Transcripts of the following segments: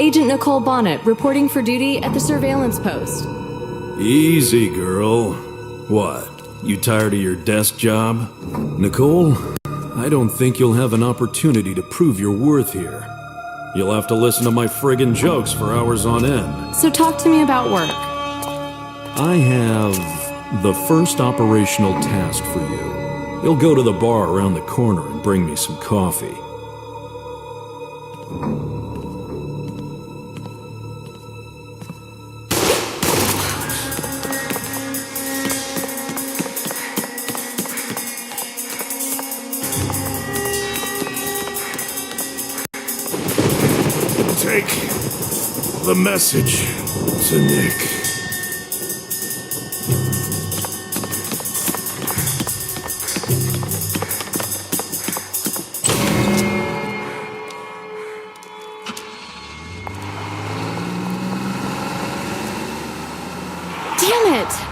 Agent Nicole Bonnet, reporting for duty at the surveillance post. Easy, girl. What, you tired of your desk job? Nicole, I don't think you'll have an opportunity to prove your worth here. You'll have to listen to my friggin' jokes for hours on end. So talk to me about work. I have the first operational task for you. You'll go to the bar around the corner and bring me some coffee. Take the message to Nick. Damn it!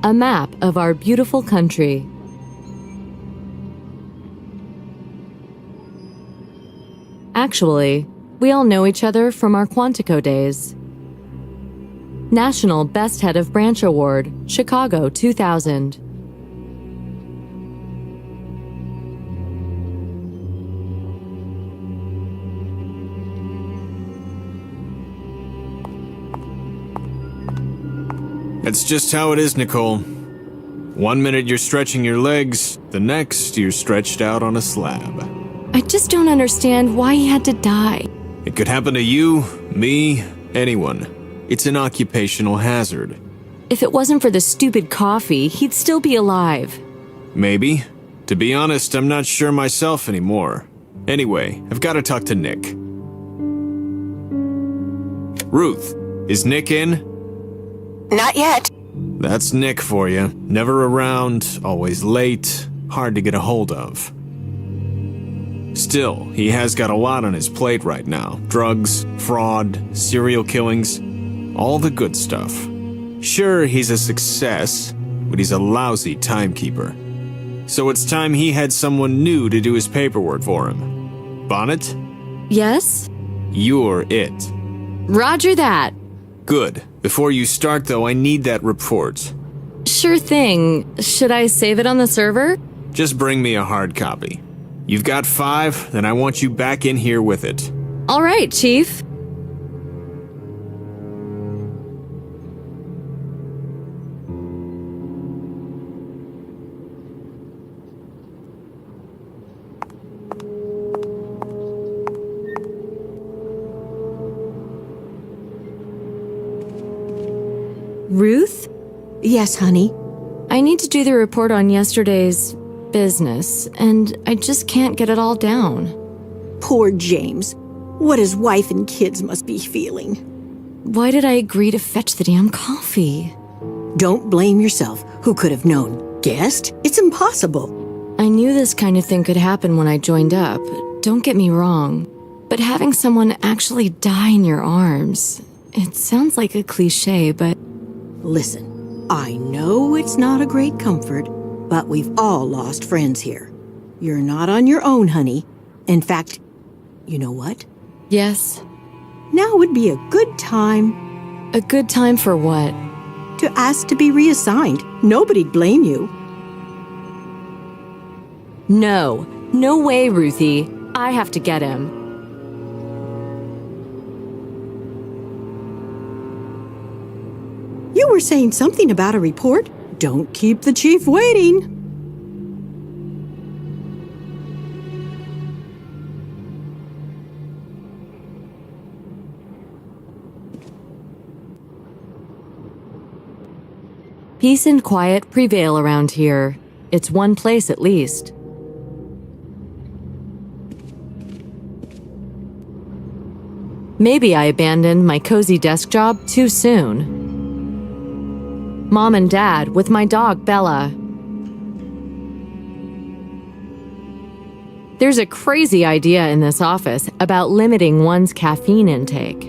A map of our beautiful country. Actually, we all know each other from our Quantico days. National Best Head of Branch Award, Chicago 2000. That's just how it is, Nicole. One minute you're stretching your legs, the next you're stretched out on a slab. I just don't understand why he had to die. It could happen to you, me, anyone. It's an occupational hazard. If it wasn't for the stupid coffee, he'd still be alive. Maybe. To be honest, I'm not sure myself anymore. Anyway, I've got to talk to Nick. Ruth, is Nick in? Not yet. That's Nick for you. Never around, always late, hard to get a hold of. Still, he has got a lot on his plate right now. Drugs, fraud, serial killings, all the good stuff. Sure, he's a success, but he's a lousy timekeeper. So it's time he had someone new to do his paperwork for him. Bonnet? Yes? You're it. Roger that. Good. Before you start, though, I need that report. Sure thing. Should I save it on the server? Just bring me a hard copy. You've got 5, then I want you back in here with it. All right, Chief. Ruth? Yes, honey. I need to do the report on yesterday's business, and I just can't get it all down. Poor James. What his wife and kids must be feeling. Why did I agree to fetch the damn coffee? Don't blame yourself. Who could have known? guest? It's impossible. I knew this kind of thing could happen when I joined up. Don't get me wrong. But having someone actually die in your arms, it sounds like a cliche, but... Listen, I know it's not a great comfort, but we've all lost friends here. You're not on your own, honey. In fact, you know what? Yes? Now would be a good time A good time for what? to ask to be reassigned. Nobody'd blame you. No. No way, Ruthie. I have to get him. You were saying something about a report? Don't keep the chief waiting. Peace and quiet prevail around here. It's one place at least. Maybe I abandoned my cozy desk job too soon. Mom and Dad with my dog Bella. There's a crazy idea in this office about limiting one's caffeine intake.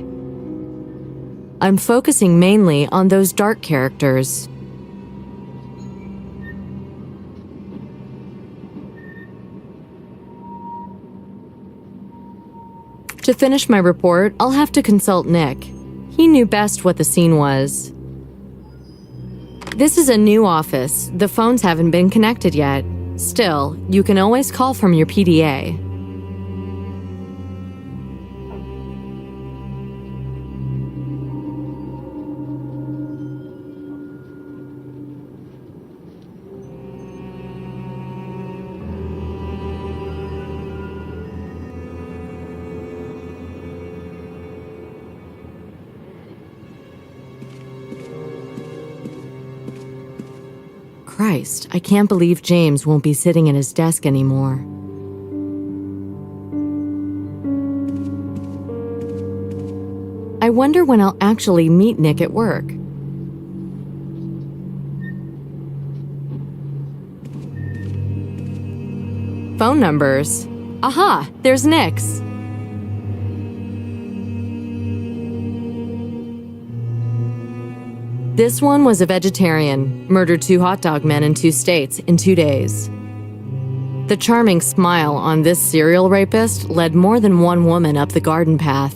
I'm focusing mainly on those dark characters. To finish my report, I'll have to consult Nick. He knew best what the scene was. This is a new office. The phones haven't been connected yet. Still, you can always call from your PDA. Christ, I can't believe James won't be sitting at his desk anymore. I wonder when I'll actually meet Nick at work. Phone numbers. Aha, there's Nick's. This one was a vegetarian, murdered 2 hot dog men in 2 states in 2 days. The charming smile on this serial rapist led more than one woman up the garden path.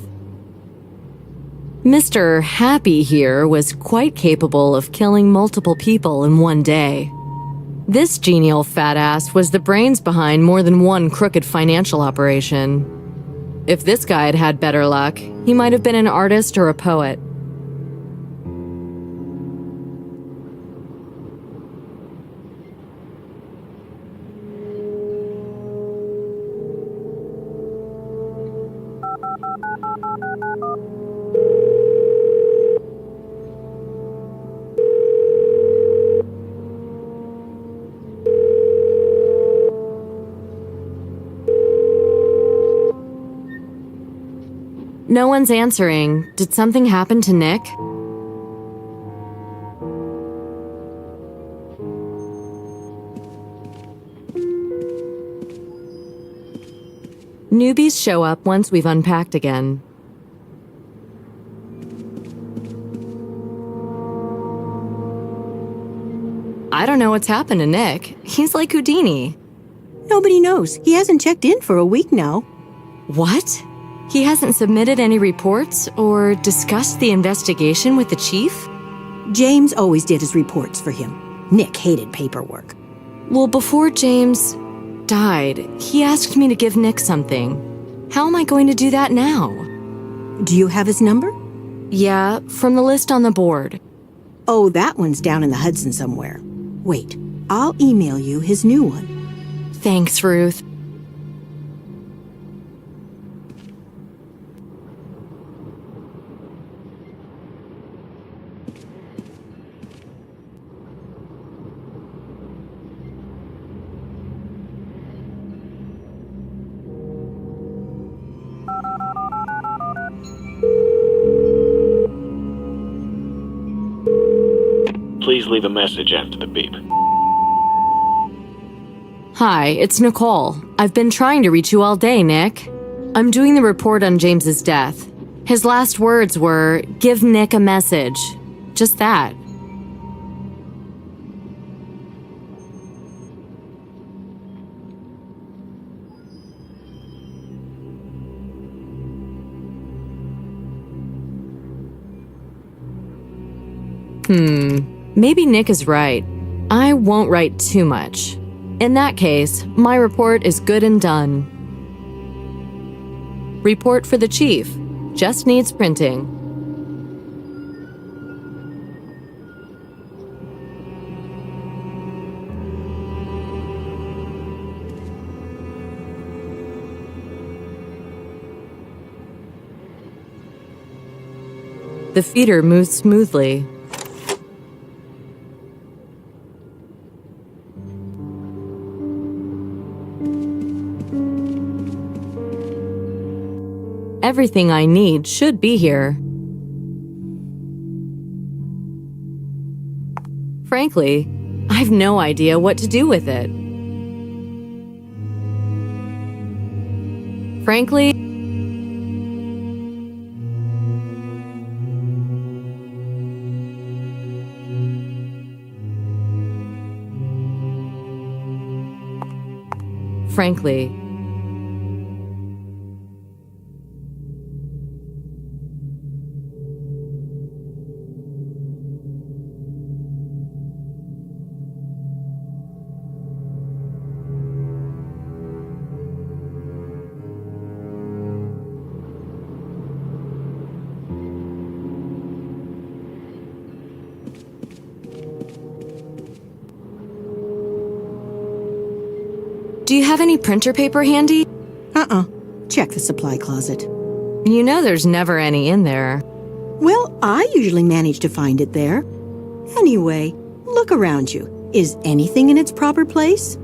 Mr. Happy here was quite capable of killing multiple people in one day. This genial fat ass was the brains behind more than one crooked financial operation. If this guy had had better luck, he might have been an artist or a poet. No one's answering. Did something happen to Nick? Newbies show up once we've unpacked again. I don't know what's happened to Nick. He's like Houdini. Nobody knows. He hasn't checked in for a week now. What? He hasn't submitted any reports or discussed the investigation with the chief? James always did his reports for him. Nick hated paperwork. Well, before James died, he asked me to give Nick something. How am I going to do that now? Do you have his number? Yeah, from the list on the board. Oh, that one's down in the Hudson somewhere. Wait, I'll email you his new one. Thanks, Ruth. Please leave a message after the beep. Hi, it's Nicole. I've been trying to reach you all day, Nick. I'm doing the report on James's death. His last words were, "Give Nick a message." Just that. Maybe Nick is right. I won't write too much. In that case, my report is good and done. Report for the chief. Just needs printing. The feeder moves smoothly. Everything I need should be here. Frankly, I've no idea what to do with it. Frankly, frankly, do you have any printer paper handy? Check the supply closet. You know there's never any in there. Well, I usually manage to find it there. Anyway, look around you. Is anything in its proper place?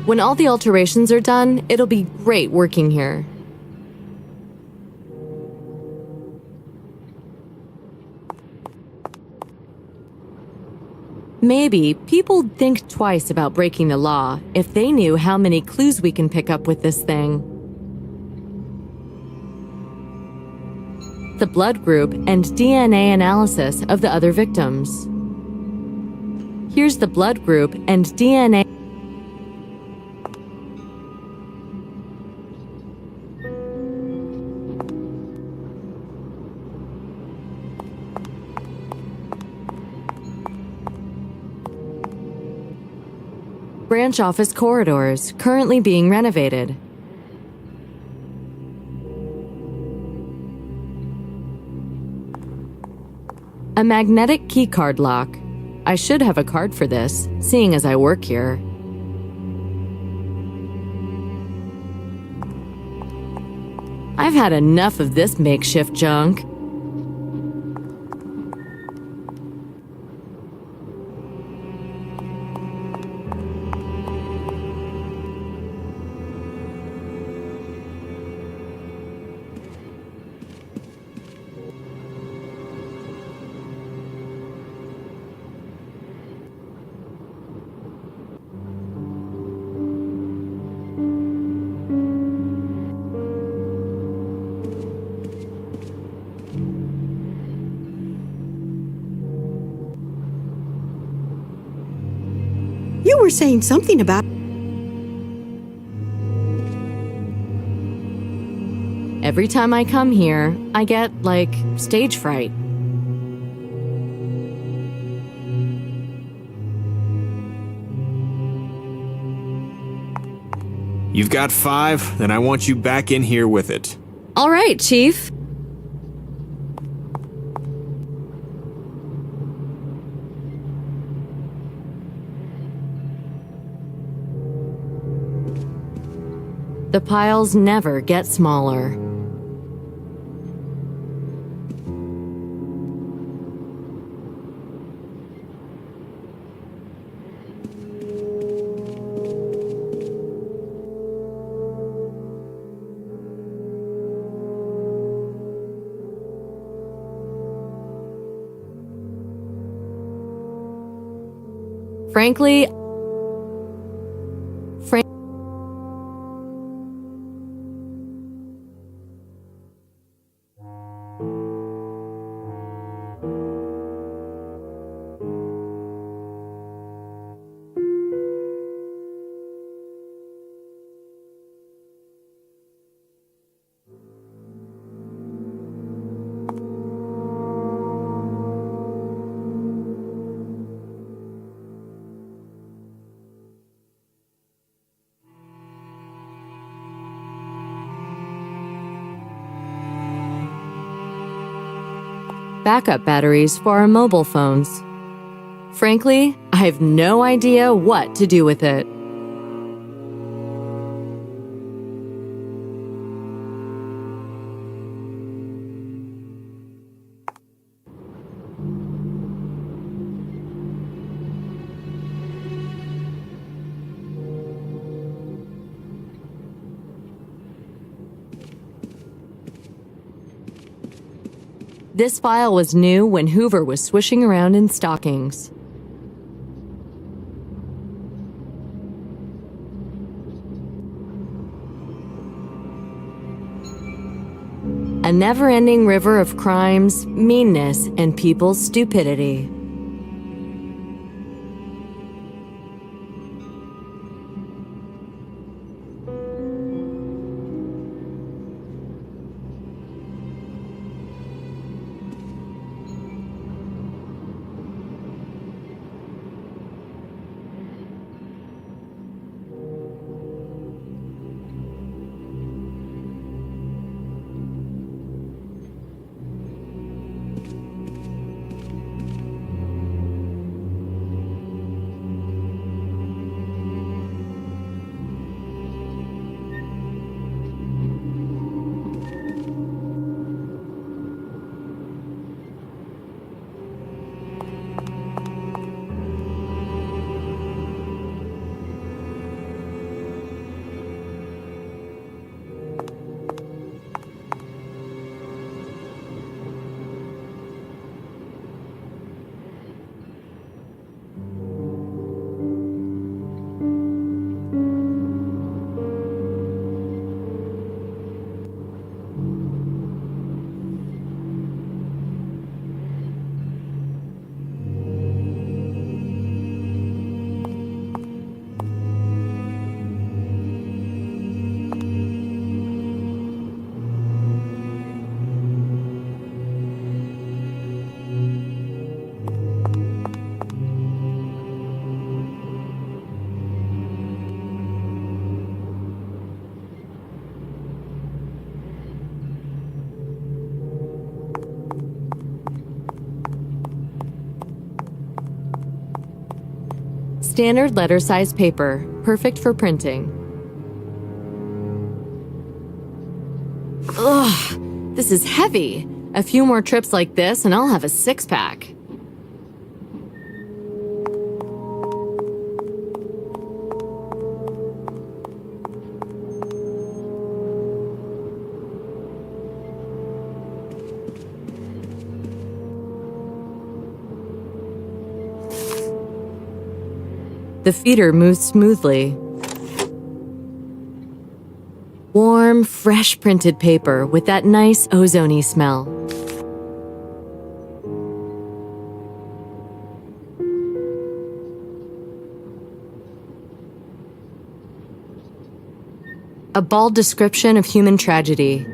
When all the alterations are done, it'll be great working here. Maybe people would think twice about breaking the law if they knew how many clues we can pick up with this thing. The blood group and DNA analysis of the other victims. Here's the blood group and DNA. Branch office corridors, currently being renovated. A magnetic keycard lock. I should have a card for this, seeing as I work here. I've had enough of this makeshift junk. You were saying something about... Every time I come here, I get, like, stage fright. You've got 5, then I want you back in here with it. All right, Chief. The piles never get smaller. Frankly, backup batteries for our mobile phones. Frankly, I have no idea what to do with it. This file was new when Hoover was swishing around in stockings. A never-ending river of crimes, meanness, and people's stupidity. Standard letter-size paper, perfect for printing. Ugh, this is heavy. A few more trips like this and I'll have a six-pack. The feeder moves smoothly. Warm, fresh printed paper with that nice ozone-y smell. A bald description of human tragedy.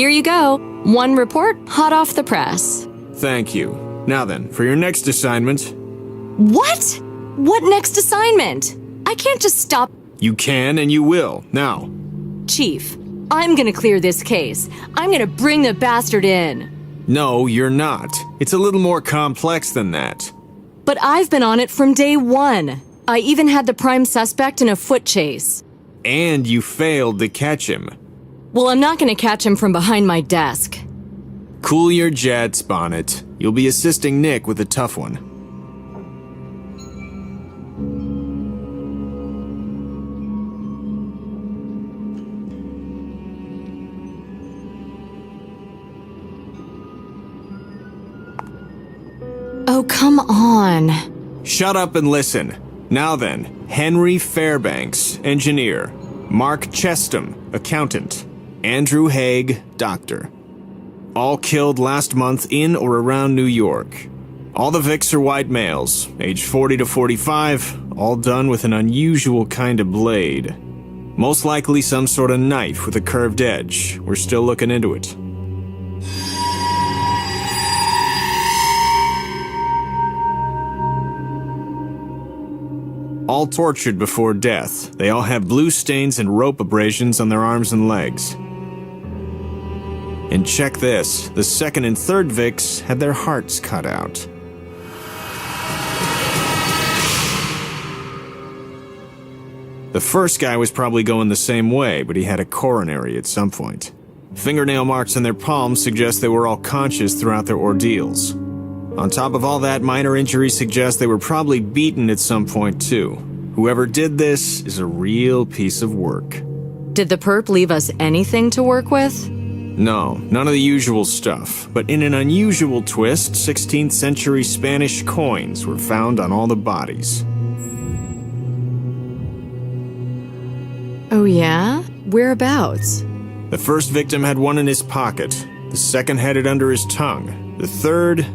Here you go. One report, hot off the press. Thank you. Now then, for your next assignment. What? What next assignment? I can't just stop. You can and you will. Now. Chief, I'm gonna clear this case. I'm gonna bring the bastard in. No, you're not. It's a little more complex than that. But I've been on it from day one. I even had the prime suspect in a foot chase. And you failed to catch him. Well, I'm not gonna catch him from behind my desk. Cool your jets, Bonnet. You'll be assisting Nick with a tough one. Oh, come on. Shut up and listen. Now then, Henry Fairbanks, engineer. Mark Chestham, accountant. Andrew Haig, doctor. All killed last month in or around New York. All the Vicks are white males, age 40 to 45, all done with an unusual kind of blade. Most likely some sort of knife with a curved edge. We're still looking into it. All tortured before death. They all have blue stains and rope abrasions on their arms and legs. And check this, the second and third Vicks had their hearts cut out. The first guy was probably going the same way, but he had a coronary at some point. Fingernail marks on their palms suggest they were all conscious throughout their ordeals. On top of all that, minor injuries suggest they were probably beaten at some point too. Whoever did this is a real piece of work. Did the perp leave us anything to work with? No, none of the usual stuff. But in an unusual twist, 16th century Spanish coins were found on all the bodies. Oh yeah? Whereabouts? The first victim had one in his pocket. The second had it under his tongue. The third...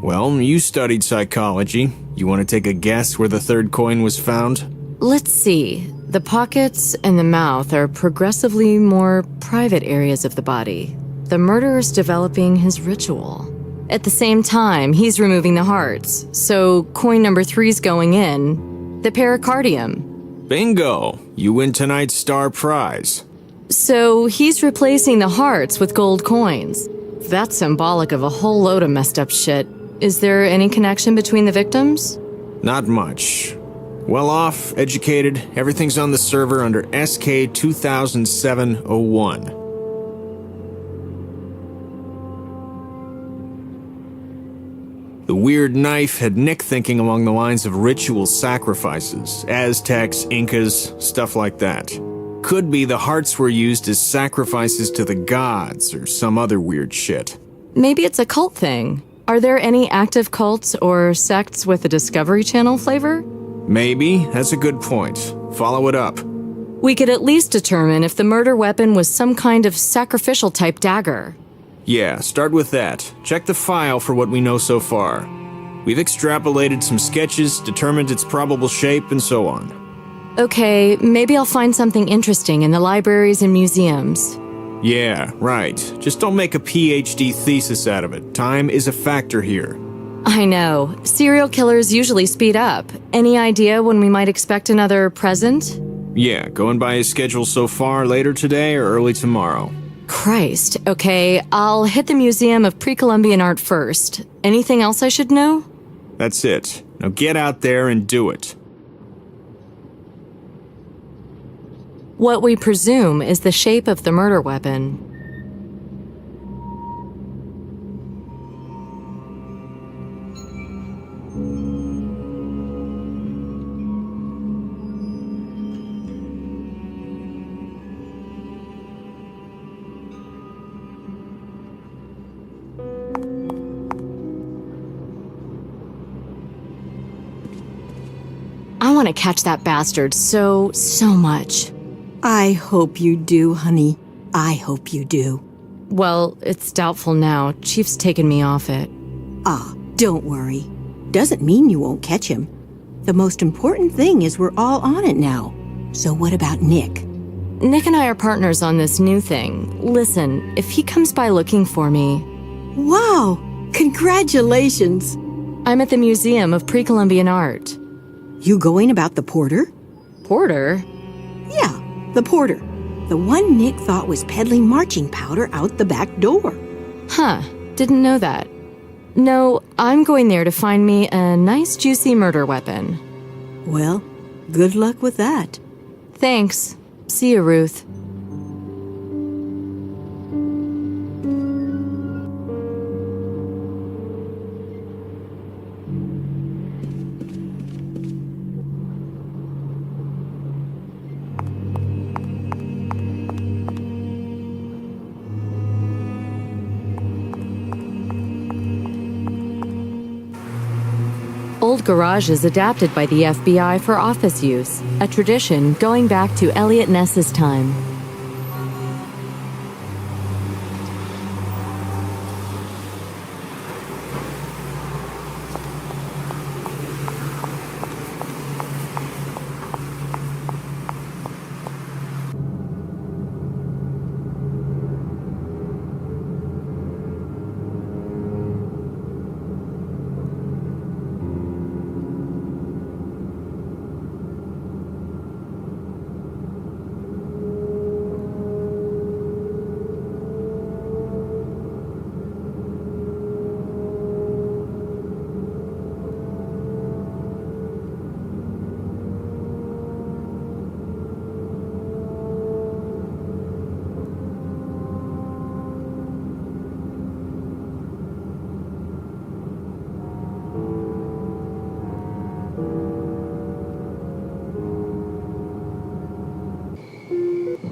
Well, you studied psychology. You want to take a guess where the third coin was found? Let's see. The pockets and the mouth are progressively more private areas of the body. The murderer's developing his ritual. At the same time, he's removing the hearts. So coin number 3's going in. The pericardium. Bingo! You win tonight's star prize. So he's replacing the hearts with gold coins. That's symbolic of a whole load of messed up shit. Is there any connection between the victims? Not much. Well off, educated, everything's on the server under SK 2007-01. The weird knife had Nick thinking along the lines of ritual sacrifices, Aztecs, Incas, stuff like that. Could be the hearts were used as sacrifices to the gods or some other weird shit. Maybe it's a cult thing. Are there any active cults or sects with a Discovery Channel flavor? Maybe. That's a good point. Follow it up. We could at least determine if the murder weapon was some kind of sacrificial type dagger. Yeah, start with that. Check the file for what we know so far. We've extrapolated some sketches, determined its probable shape, and so on. Okay, maybe I'll find something interesting in the libraries and museums. Yeah, right. Just don't make a PhD thesis out of it. Time is a factor here. I know. Serial killers usually speed up. Any idea when we might expect another present? Yeah, going by his schedule so far, later today or early tomorrow. Christ. Okay, I'll hit the Museum of Pre-Columbian Art first. Anything else I should know? That's it. Now get out there and do it. What we presume is the shape of the murder weapon. I want to catch that bastard so much. I hope you do, honey. I hope you do. Well, it's doubtful now. Chief's taken me off it. Ah, don't worry. Doesn't mean you won't catch him. The most important thing is we're all on it now. So what about Nick? Nick and I are partners on this new thing. Listen, if he comes by looking for me... Wow! Congratulations! I'm at the Museum of Pre-Columbian Art. You going about the porter? Porter? Yeah, the porter. The one Nick thought was peddling marching powder out the back door. Huh, didn't know that. No, I'm going there to find me a nice juicy murder weapon. Well, good luck with that. Thanks. See you, Ruth. Old garages adapted by the FBI for office use, a tradition going back to Elliot Ness's time.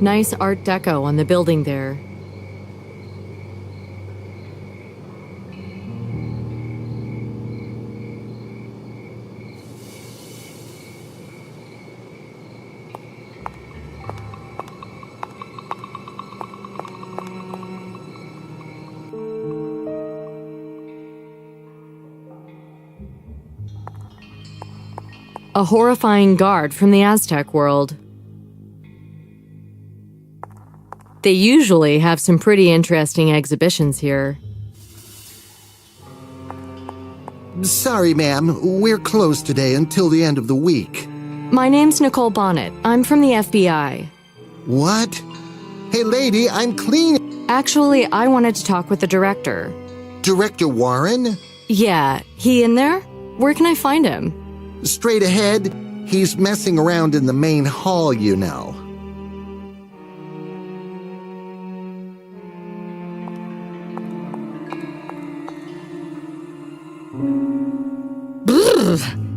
Nice Art Deco on the building there. A horrifying guard from the Aztec world. They usually have some pretty interesting exhibitions here. Sorry, ma'am. We're closed today until the end of the week. My name's Nicole Bonnet. I'm from the FBI. What? Hey, lady, I'm clean. Actually, I wanted to talk with the director. Director Warren? Yeah, he in there? Where can I find him? Straight ahead. He's messing around in the main hall, you know.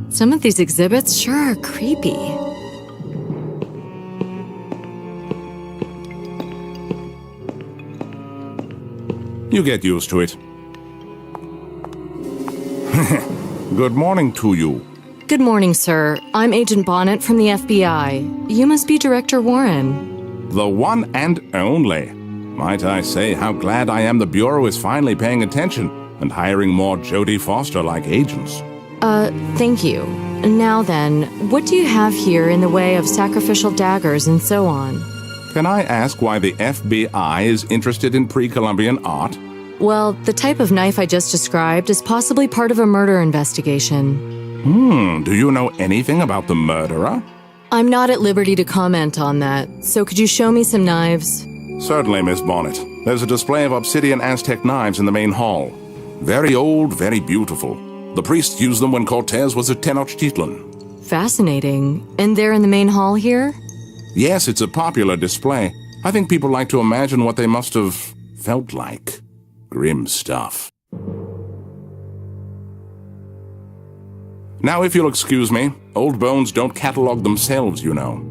Some of these exhibits sure are creepy. You get used to it. Good morning to you. Good morning, sir. I'm Agent Bonnet from the FBI. You must be Director Warren. The one and only. Might I say how glad I am the Bureau is finally paying attention and hiring more Jodie Foster-like agents. Thank you. Now then, what do you have here in the way of sacrificial daggers and so on? Can I ask why the FBI is interested in pre-Columbian art? Well, the type of knife I just described is possibly part of a murder investigation. Do you know anything about the murderer? I'm not at liberty to comment on that, so could you show me some knives? Certainly, Miss Bonnet. There's a display of obsidian Aztec knives in the main hall. Very old, very beautiful. The priests used them when Cortez was at Tenochtitlan. Fascinating. And they're in the main hall here? Yes, it's a popular display. I think people like to imagine what they must have felt like. Grim stuff. Now, if you'll excuse me, old bones don't catalog themselves, you know.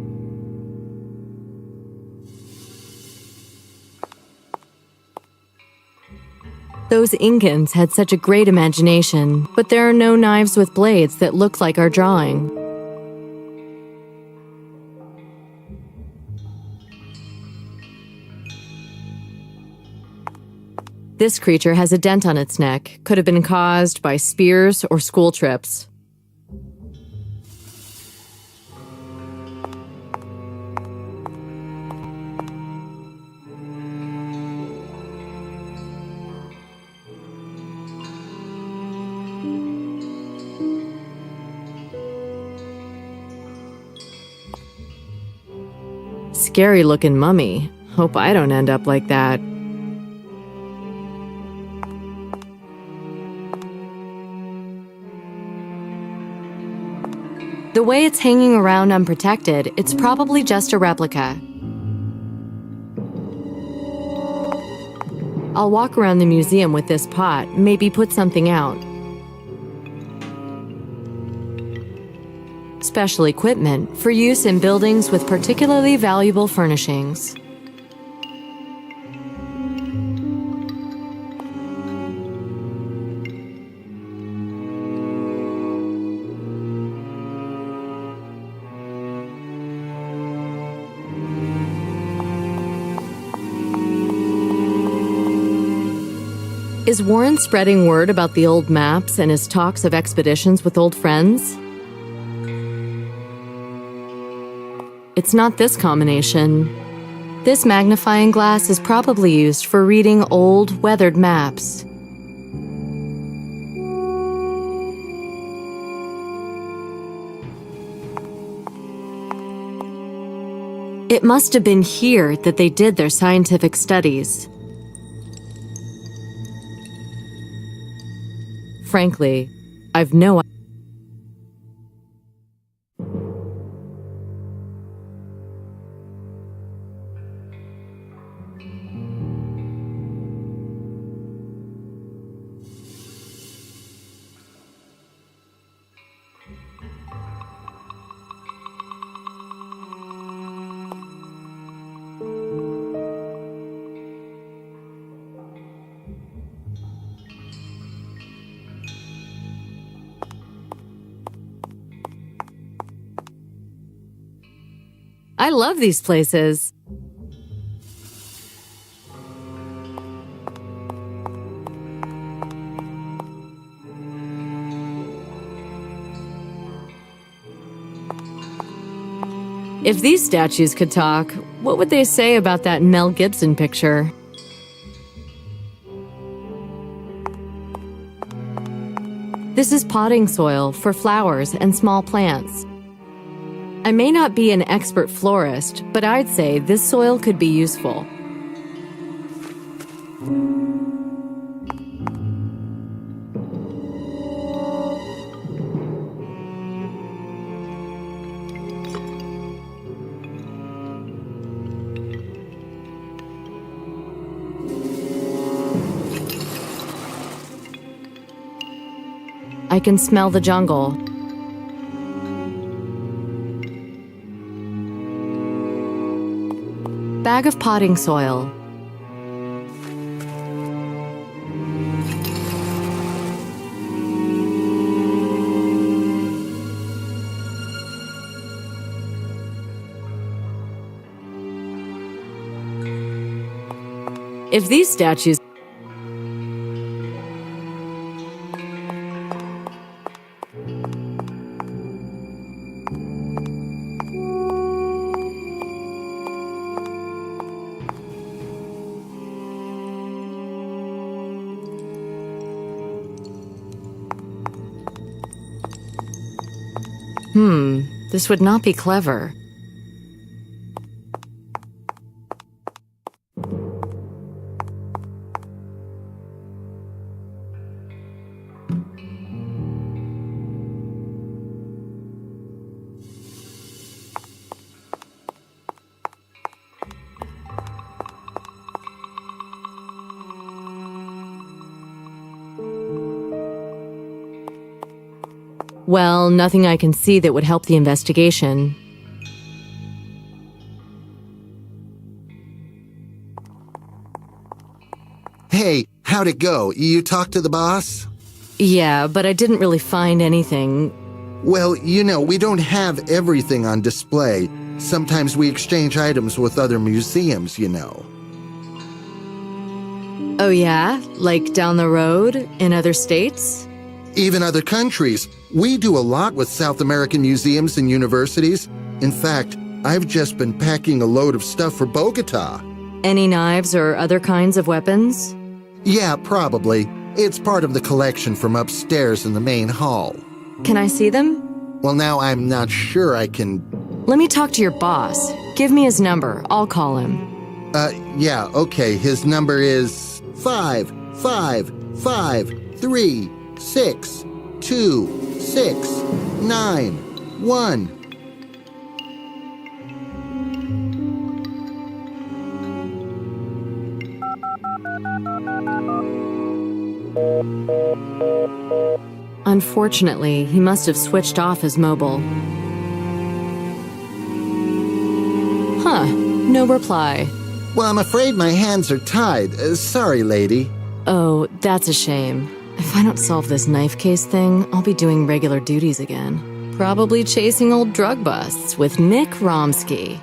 Those Incans had such a great imagination, but there are no knives with blades that look like our drawing. This creature has a dent on its neck. Could have been caused by spears or school trips. scary looking mummy. Hope I don't end up like that. The way it's hanging around unprotected, it's probably just a replica. I'll walk around the museum with this pot, maybe put something out. Special equipment for use in buildings with particularly valuable furnishings. Is Warren spreading word about the old maps and his talks of expeditions with old friends? It's not this combination. This magnifying glass is probably used for reading old, weathered maps. It must have been here that they did their scientific studies. Frankly, I've no idea. I love these places. If these statues could talk, what would they say about that Mel Gibson picture? This is potting soil for flowers and small plants. I may not be an expert florist, but I'd say this soil could be useful. I can smell the jungle. Bag of potting soil. If these statues this would not be clever. Well, nothing I can see that would help the investigation. Hey, how'd it go? You talked to the boss? Yeah, but I didn't really find anything. Well, we don't have everything on display. Sometimes we exchange items with other museums, Oh yeah? Like down the road, in other states? Even other countries. We do a lot with South American museums and universities. In fact, I've just been packing a load of stuff for Bogota. Any knives or other kinds of weapons? Yeah, probably. It's part of the collection from upstairs in the main hall. Can I see them? Well, now I'm not sure I can Let me talk to your boss. Give me his number. I'll call him. Yeah, okay. His number is 555362691. Unfortunately, he must have switched off his mobile. Huh, no reply. Well, I'm afraid my hands are tied. Sorry, lady. Oh, that's a shame. If I don't solve this knife case thing, I'll be doing regular duties again. Probably chasing old drug busts with Nick Romsky.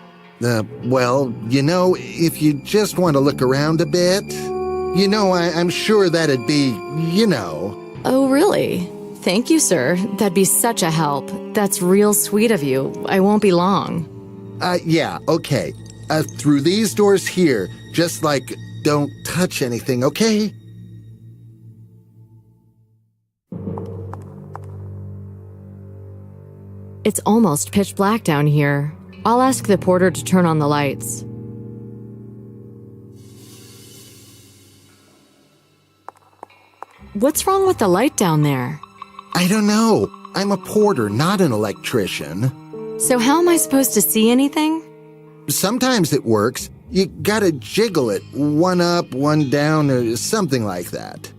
Well, if you just want to look around a bit, I'm sure that'd be, Oh, really? Thank you, sir. That'd be such a help. That's real sweet of you. I won't be long. Yeah, okay. Through these doors here, just don't touch anything, okay? It's almost pitch black down here. I'll ask the porter to turn on the lights. What's wrong with the light down there? I don't know. I'm a porter, not an electrician. So how am I supposed to see anything? Sometimes it works. You gotta jiggle it, one up, one down, or something like that.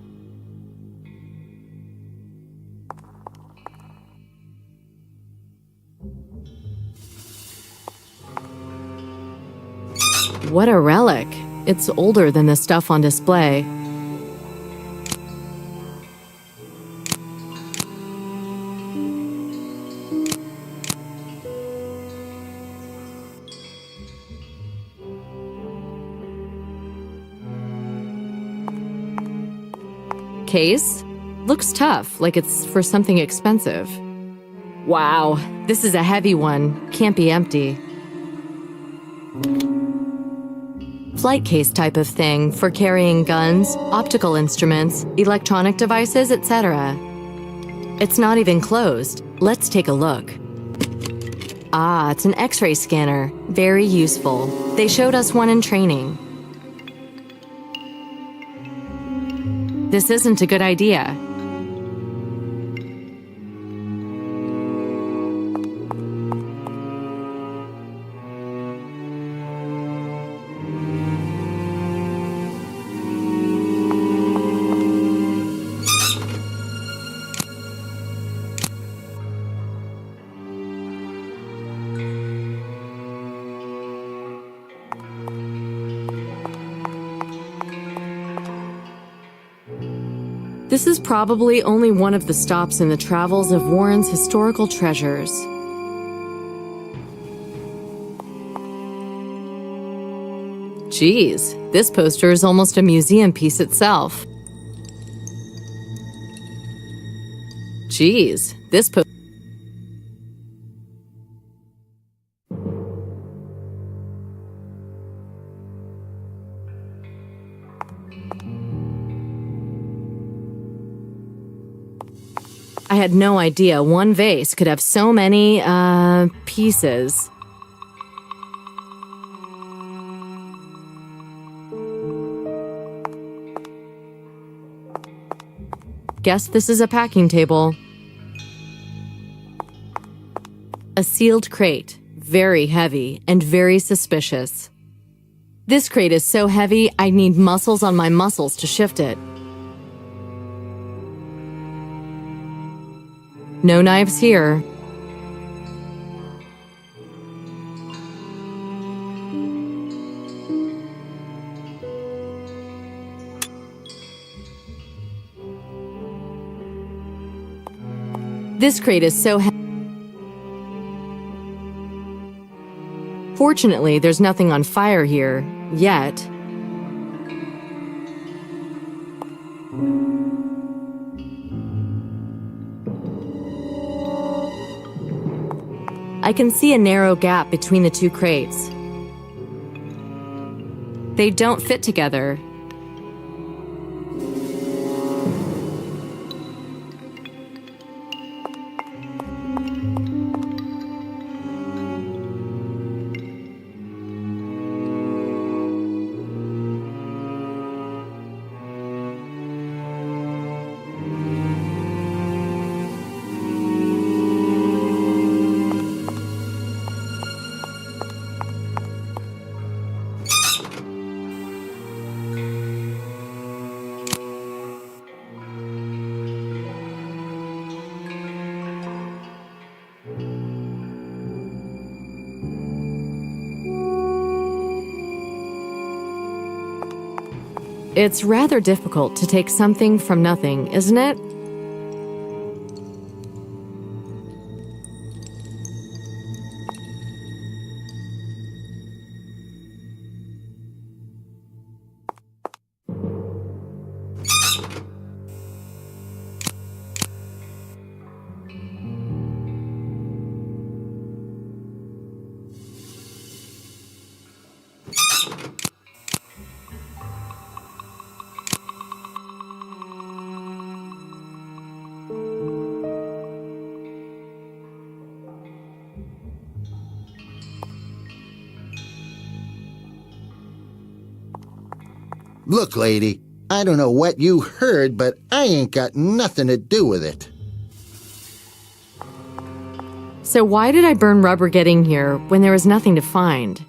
What a relic. It's older than the stuff on display. Case? Looks tough, like it's for something expensive. Wow, this is a heavy one. Can't be empty. Flight case type of thing for carrying guns, optical instruments, electronic devices, etc. It's not even closed. Let's take a look. Ah, it's an X-ray scanner. Very useful. They showed us one in training. This isn't a good idea. This is probably only one of the stops in the travels of Warren's historical treasures. Geez, this poster is almost a museum piece itself. Geez, this poster... I had no idea one vase could have so many, pieces. Guess this is a packing table. A sealed crate, very heavy and very suspicious. This crate is so heavy, I need muscles on my muscles to shift it. No knives here. This crate is so heavy. Fortunately, there's nothing on fire here, yet. I can see a narrow gap between the two crates. They don't fit together. It's rather difficult to take something from nothing, isn't it? Look, lady, I don't know what you heard, but I ain't got nothing to do with it. So why did I burn rubber getting here when there was nothing to find?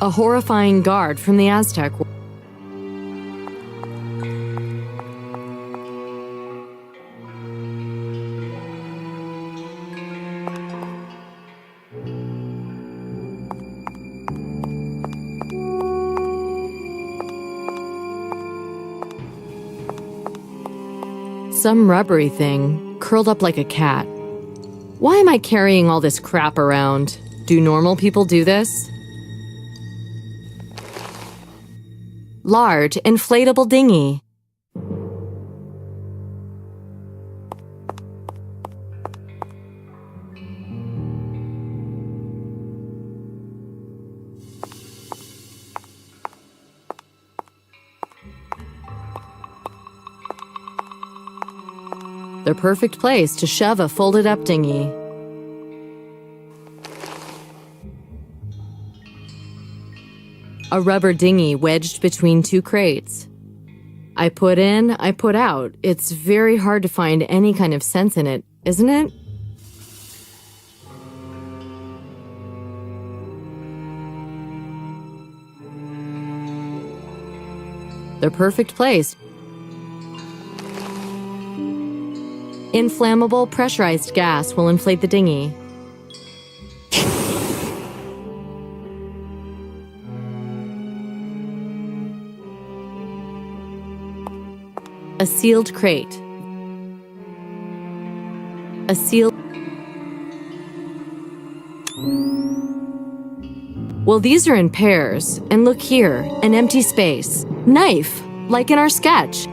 A horrifying guard from the Aztec world. Some rubbery thing, curled up like a cat. Why am I carrying all this crap around? Do normal people do this? Large, inflatable dinghy. The perfect place to shove a folded-up dinghy. A rubber dinghy wedged between two crates. I put in, I put out. It's very hard to find any kind of sense in it, isn't it? The perfect place. Inflammable pressurized gas will inflate the dinghy. A sealed crate. A sealed... Well, these are in pairs. And look here, an empty space. Knife, like in our sketch.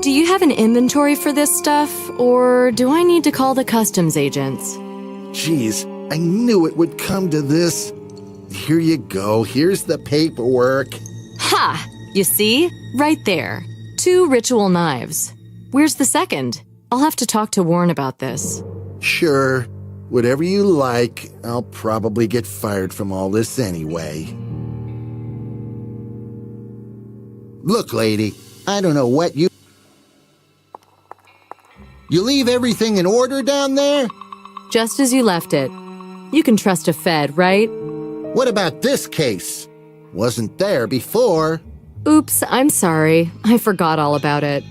Do you have an inventory for this stuff, or do I need to call the customs agents? Jeez, I knew it would come to this. Here you go. Here's the paperwork. Ha! You see? Right there. 2 ritual knives. Where's the second? I'll have to talk to Warren about this. Sure. Whatever you like, I'll probably get fired from all this anyway. Look, lady, I don't know what you... You leave everything in order down there? Just as you left it. You can trust a Fed, right? What about this case? Wasn't there before. Oops, I'm sorry. I forgot all about it.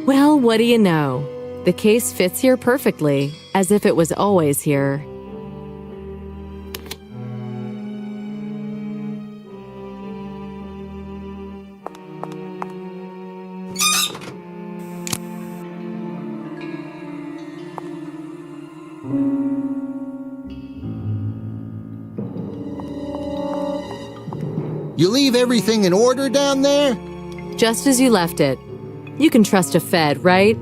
Well, what do you know? The case fits here perfectly, as if it was always here. You leave everything in order down there? Just as you left it. You can trust a Fed, right?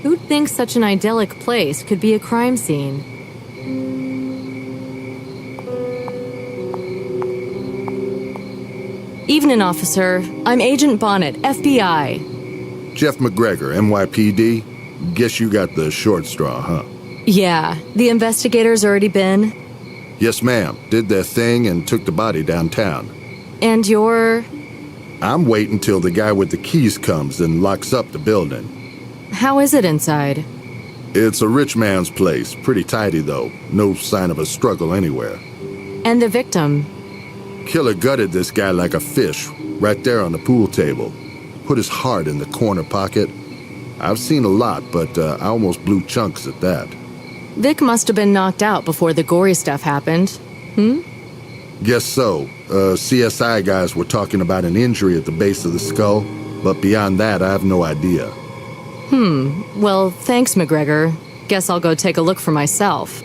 Who'd think such an idyllic place could be a crime scene? Evening, officer. I'm Agent Bonnet, FBI. Jeff McGregor, NYPD. Guess you got the short straw, huh? Yeah, the investigators already been. Yes, ma'am. Did their thing and took the body downtown. And you're... I'm waiting till the guy with the keys comes and locks up the building. How is it inside? It's a rich man's place. Pretty tidy, though. No sign of a struggle anywhere. And the victim? Killer gutted this guy like a fish, right there on the pool table. Put his heart in the corner pocket. I've seen a lot, but I almost blew chunks at that. Vic must have been knocked out before the gory stuff happened. Guess so. CSI guys were talking about an injury at the base of the skull, but beyond that, I have no idea. Well, thanks, McGregor. Guess I'll go take a look for myself.